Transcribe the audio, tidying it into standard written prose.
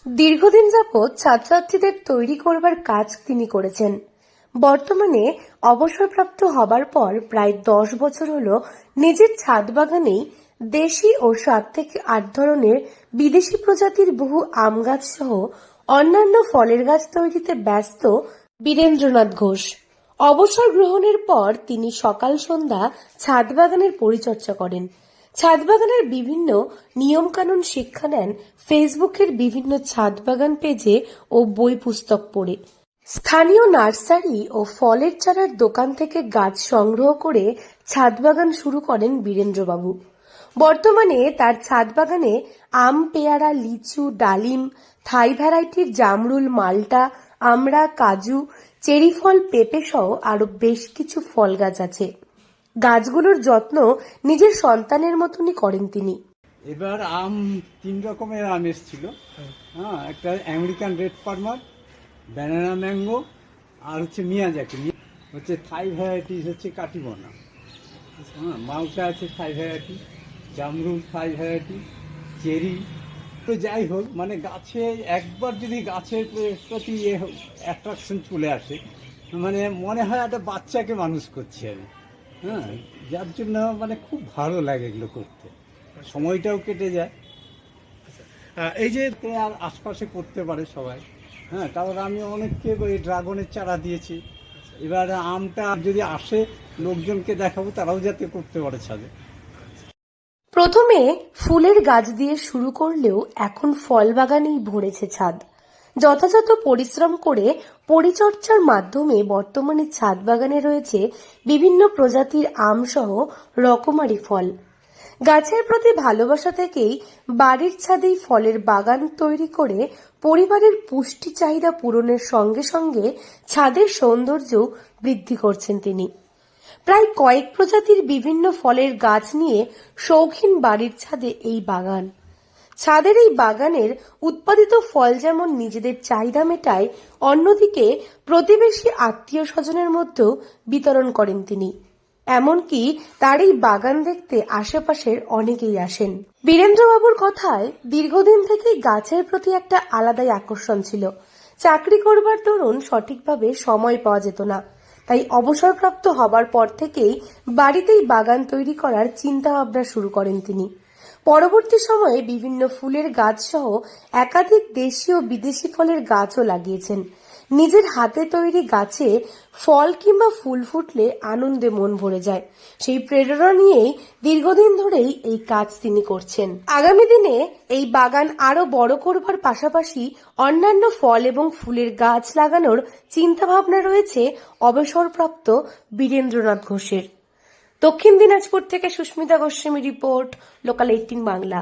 দীর্ঘদিন যাবৎ ছাত্রছাত্রীদের তৈরি করবার কাজ তিনি করেছেন। বর্তমানে অবসরপ্রাপ্ত হবার পর প্রায় 10 বছর হলো নিজের ছাদ বাগানেই দেশি ও 7 থেকে 8 ধরনের বিদেশি প্রজাতির বহু আম গাছ সহ অন্যান্য ফলের গাছ তৈরিতে ব্যস্ত বীরেন্দ্রনাথ ঘোষ। অবসর গ্রহণের পর তিনি সকাল সন্ধ্যা ছাদ বাগানের পরিচর্যা করেন। ছাদ বাগানের বিভিন্ন নিয়মকানুন শিক্ষা নেন ফেসবুকের বিভিন্ন ছাদ বাগান পেজে ও বই পুস্তক পড়ে। স্থানীয় নার্সারি ও ফলের চারার দোকান থেকে গাছ সংগ্রহ করে ছাদ বাগান শুরু করেন বীরেন্দ্রবাবু। বর্তমানে তার ছাদ বাগানে আম, পেয়ারা, লিচু, ডালিম, থাই ভ্যারাইটির জামরুল, মাল্টা, আমড়া, কাজু, চেরি ফল, পেঁপে সহ আরো বেশ কিছু ফল গাছ আছে। গাছগুলোর যত্ন নিজের সন্তানের মতনই করেন তিনি। এবার আম 3 রকমের আম এসেছিল। একটা American red farmer, banana mango, আর হচ্ছে মিয়াজাকি। হচ্ছে থাই ভ্যারাইটিস হচ্ছে কাটিবনা। মালটা আছে থাই ভ্যারাইটি, জামরুল থাই ভ্যারাইটি, চেরি। তো যাই হোক, মানে গাছে একবার যদি গাছের প্রতি অ্যাট্রাকশন চলে আসে, মানে মনে হয় একটা বাচ্চাকে মানুষ করছি আমি। যার জন্য মানে খুব ভালো লাগে এগুলো করতে, সময়টাও কেটে যায়। এই যে আর আশপাশে করতে পারে সবাই। কারণ আমি অনেককে ওই ড্রাগনের চারা দিয়েছি। এবার আমটা যদি আসে, লোকজনকে দেখাবো, তারাও যাতে করতে পারে ছাদে। প্রথমে ফুলের গাছ দিয়ে শুরু করলেও এখন ফল বাগানেই ভরেছে ছাদ। যথাযথ পরিশ্রম করে পরিচর্যার মাধ্যমে বর্তমানে ছাদ বাগানে রয়েছে বিভিন্ন প্রজাতির আম সহ রকমারি ফল। গাছের প্রতি ভালোবাসা থেকেই বাড়ির ছাদেই ফলের বাগান তৈরি করে পরিবারের পুষ্টি চাহিদা পূরণের সঙ্গে সঙ্গে ছাদের সৌন্দর্য বৃদ্ধি করছেন তিনি। প্রায় কয়েক প্রজাতির বিভিন্ন ফলের গাছ নিয়ে শৌখিন বাড়ির ছাদে এই বাগান। ছাদের এই বাগানের উৎপাদিত ফল যেমন নিজেদের চাহিদা মেটায়, অন্যদিকে প্রতিবেশী আত্মীয় স্বজনের মধ্যেও বিতরণ করেন তিনি। এমনকি তার এই বাগান দেখতে আশেপাশের অনেকেই আসেন। বীরেন্দ্রবাবুর কথায় দীর্ঘদিন থেকেই গাছের প্রতি একটা আলাদাই আকর্ষণ ছিল। চাকরি করবার দরুন সঠিকভাবে সময় পাওয়া যেত না, তাই অবসরপ্রাপ্ত হবার পর থেকেই বাড়িতেই বাগান তৈরি করার চিন্তা ভাবনা শুরু করেন তিনি। পরবর্তী সময়ে বিভিন্ন ফুলের গাছ সহ একাধিক দেশি ও বিদেশি ফলের গাছও লাগিয়েছেন। নিজের হাতে তৈরি গাছে ফল কিংবা ফুল ফুটলে আনন্দে মন ভরে যায়। সেই প্রেরণা নিয়েই দীর্ঘদিন ধরেই এই কাজ তিনি করছেন। আগামী দিনে এই বাগান আরো বড় করবার পাশাপাশি অন্যান্য ফল এবং ফুলের গাছ লাগানোর চিন্তা ভাবনা রয়েছে অবসরপ্রাপ্ত বীরেন্দ্রনাথ ঘোষের। দক্ষিণ দিনাজপুর থেকে সুস্মিতা গোস্বামী রিপোর্ট, লোকাল 18 বাংলা।